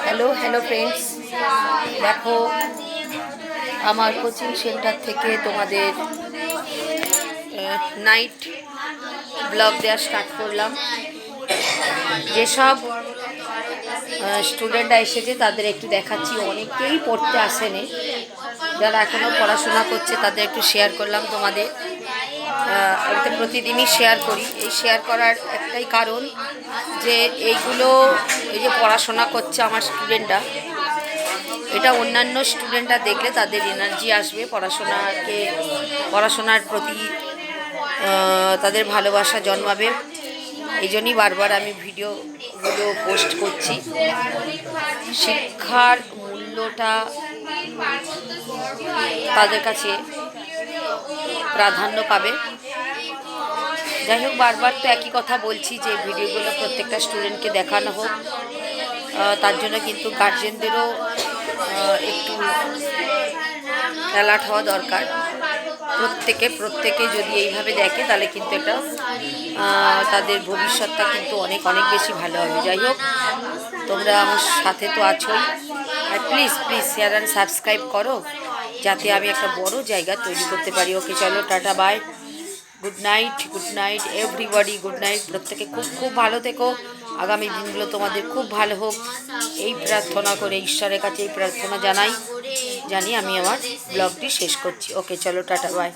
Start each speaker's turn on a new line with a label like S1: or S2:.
S1: Hello hello friends, দেখো আমার coaching centre থেকে তোমাদের নাইট ব্লগ দেওয়া স্টার্ট করলাম। যেসব স্টুডেন্টরা এসেছে তাদের একটু দেখাচ্ছি। অনেকেই পড়তে আসেনি, যারা এখনও পড়াশোনা করছে তাদের একটু শেয়ার করলাম তোমাদের। আমি তো প্রতিদিনই শেয়ার করি। এই শেয়ার করার একটাই কারণ যে এইগুলো, এই যে পড়াশোনা করছে আমার স্টুডেন্টরা, এটা অন্যান্য স্টুডেন্টরা দেখলে তাদের এনার্জি আসবে, পড়াশোনার প্রতি তাদের ভালোবাসা জন্মাবে। এই জন্যই বারবার আমি ভিডিওগুলো পোস্ট করছি। শিক্ষার মূল্যটা তাদের কাছে প্রাধান্য পাবে। যাই হোক, বারবার তো একই কথা বলছি যে ভিডিওগুলো প্রত্যেকটা স্টুডেন্টকে দেখানো হোক। তার জন্য কিন্তু গার্জেনদেরও একটু অ্যালার্ট হওয়া দরকার। প্রত্যেকে যদি এইভাবে দেখে তাহলে কিন্তু এটা তাদের ভবিষ্যৎটা কিন্তু অনেক অনেক বেশি ভালো হবে। যাই হোক, তোমরা আমার সাথে তো আছোই, আর প্লিজ শেয়ার অ্যান্ড সাবস্ক্রাইব করো, যাতে আমি একটা বড় জায়গা তৈরি করতে পারি। ওকে, চলো, tata, bye, good night everybody, good night. প্রত্যেকে খুব খুব ভালো থেকো। আগামী দিনগুলো তোমাদের খুব ভালো হোক, এই প্রার্থনা করে, ঈশ্বরের কাছে এই প্রার্থনা জানিয়ে আমি আমার ব্লগটি শেষ করছি। ওকে, চলো, টাটা, বাই।